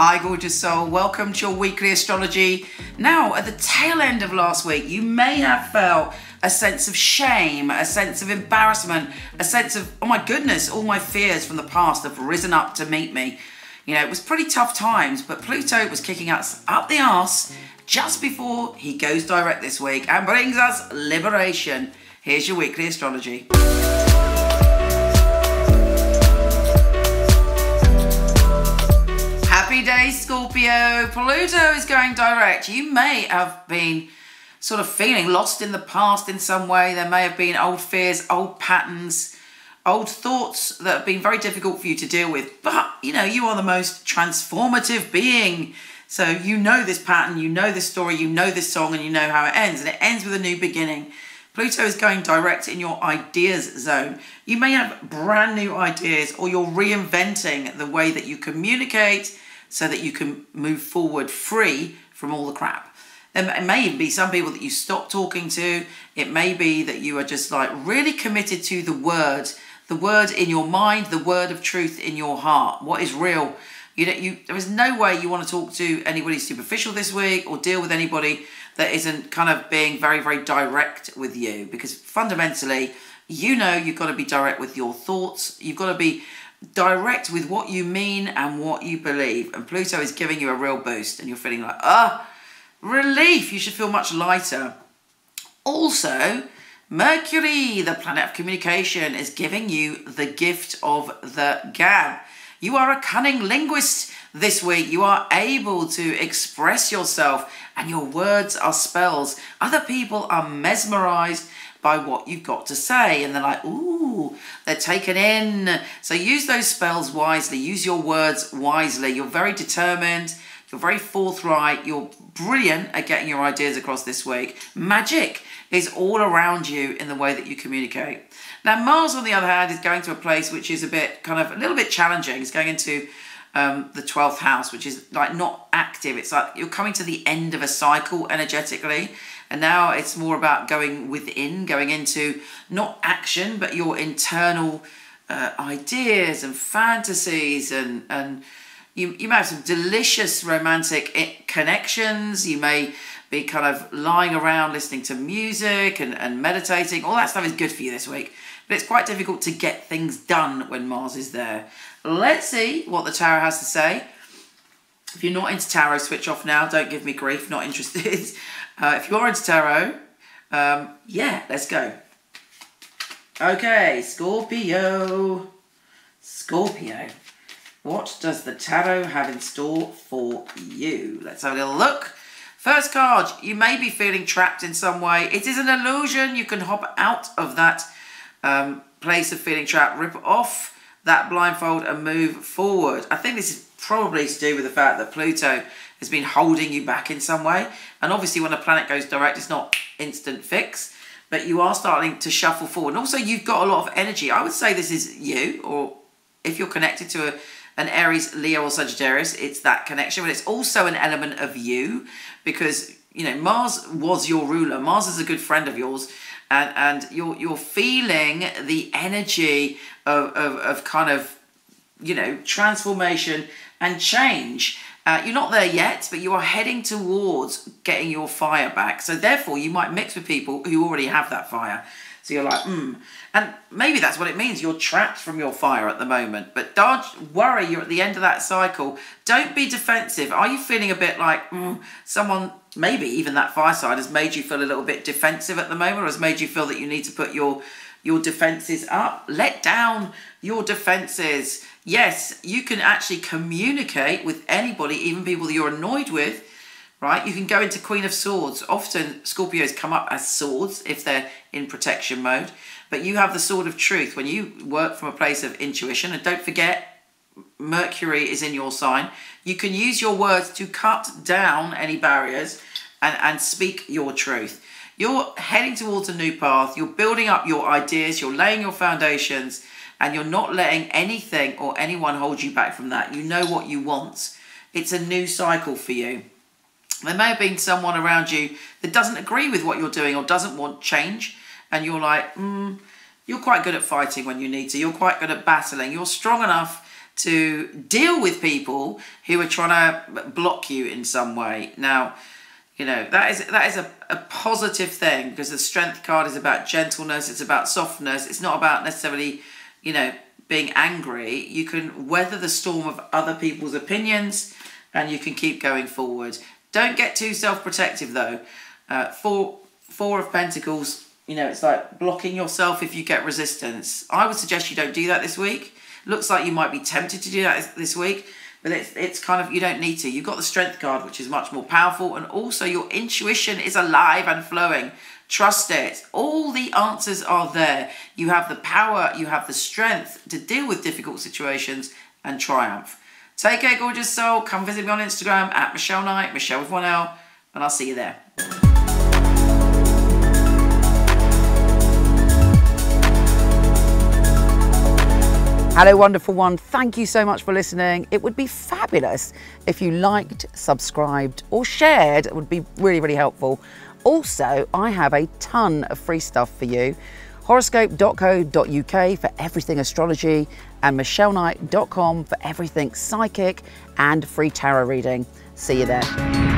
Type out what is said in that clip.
Hi gorgeous soul, welcome to your weekly astrology. Now at the tail end of last week you may have felt a sense of shame, a sense of embarrassment, a sense of, oh my goodness, all my fears from the past have risen up to meet me. You know, it was pretty tough times, but Pluto was kicking us up the arse just before he goes direct this week and brings us liberation. Here's your weekly astrology. Happy day, Scorpio. Pluto is going direct. You may have been sort of feeling lost in the past in some way. There may have been old fears, old patterns, old thoughts that have been very difficult for you to deal with. But, you know, you are the most transformative being. So you know this pattern, you know this story, you know this song, and you know how it ends. And it ends with a new beginning. Pluto is going direct in your ideas zone. You may have brand new ideas, or you're reinventing the way that you communicate so that you can move forward free from all the crap. It may even be some people that you stop talking to. It may be that you are just like really committed to the word in your mind, the word of truth in your heart. What is real? There is no way you want to talk to anybody superficial this week or deal with anybody that isn't kind of being very, very direct with you, because fundamentally, you know you've got to be direct with your thoughts. You've got to be direct with what you mean and what you believe. And Pluto is giving you a real boost and you're feeling like, relief. You should feel much lighter. Also, Mercury, the planet of communication, is giving you the gift of the gab. You are a cunning linguist this week. You are able to express yourself and your words are spells. Other people are mesmerized by what you've got to say and they're like, ooh, they're taken in. So use those spells wisely. Use your words wisely. You're very determined. You're very forthright. You're brilliant at getting your ideas across this week. Magic is all around you in the way that you communicate. Now, Mars, on the other hand, is going to a place which is a little bit challenging. It's going into the 12th house, which is like not active. It's like you're coming to the end of a cycle energetically. And now it's more about going within, going into not action, but your internal ideas and fantasies. And you may have some delicious romantic connections. You may be kind of lying around listening to music and meditating. All that stuff is good for you this week. But it's quite difficult to get things done when Mars is there. Let's see what the tarot has to say. If you're not into tarot, switch off now. Don't give me grief, not interested. If you are into tarot, yeah, let's go. Okay, Scorpio. Scorpio. What does the tarot have in store for you? Let's have a little look. First card, you may be feeling trapped in some way. It is an illusion. You can hop out of that place of feeling trapped, rip off that blindfold and move forward. I think this is probably to do with the fact that Pluto has been holding you back in some way. And obviously when a planet goes direct, it's not instant fix, but you are starting to shuffle forward. And also you've got a lot of energy. I would say this is you, or if you're connected to an Aries, Leo or Sagittarius, it's that connection, but it's also an element of you because, you know, Mars was your ruler. Mars is a good friend of yours. And you're feeling the energy of kind of, you know, transformation and change. You're not there yet, but you are heading towards getting your fire back. So therefore, you might mix with people who already have that fire. So you're like, And maybe that's what it means. You're trapped from your fire at the moment. But don't worry, you're at the end of that cycle. Don't be defensive. Are you feeling a bit like someone, maybe even that fire side, has made you feel a little bit defensive at the moment, or has made you feel that you need to put your defenses up? Let down your defenses. Yes, you can actually communicate with anybody, even people that you're annoyed with, right? You can go into Queen of Swords. Often Scorpios come up as swords if they're in protection mode, but you have the sword of truth when you work from a place of intuition. And don't forget, Mercury is in your sign. You can use your words to cut down any barriers and speak your truth. You're heading towards a new path. You're building up your ideas. You're laying your foundations, and you're not letting anything or anyone hold you back from that. You know what you want. It's a new cycle for you. There may have been someone around you that doesn't agree with what you're doing or doesn't want change. And you're like, you're quite good at fighting when you need to. You're quite good at battling. You're strong enough to deal with people who are trying to block you in some way. Now, you know, that is a positive thing, because the Strength card is about gentleness, it's about softness, it's not about necessarily, you know, being angry. You can weather the storm of other people's opinions and you can keep going forward. Don't get too self-protective though. Four of Pentacles, you know, it's like blocking yourself if you get resistance. I would suggest you don't do that this week. Looks like you might be tempted to do that this week, but it's kind of, you don't need to. You've got the Strength card, which is much more powerful, and also your intuition is alive and flowing. Trust it. All the answers are there. You have the power, you have the strength to deal with difficult situations and triumph. Take care, gorgeous soul. Come visit me on Instagram at Michele Knight, Michele with 1 L, and I'll see you there. Hello, wonderful one. Thank you so much for listening. It would be fabulous if you liked, subscribed, or shared. It would be really, really helpful. Also, I have a ton of free stuff for you. Horoscope.co.uk for everything astrology, and michelleknight.com for everything psychic and free tarot reading. See you there.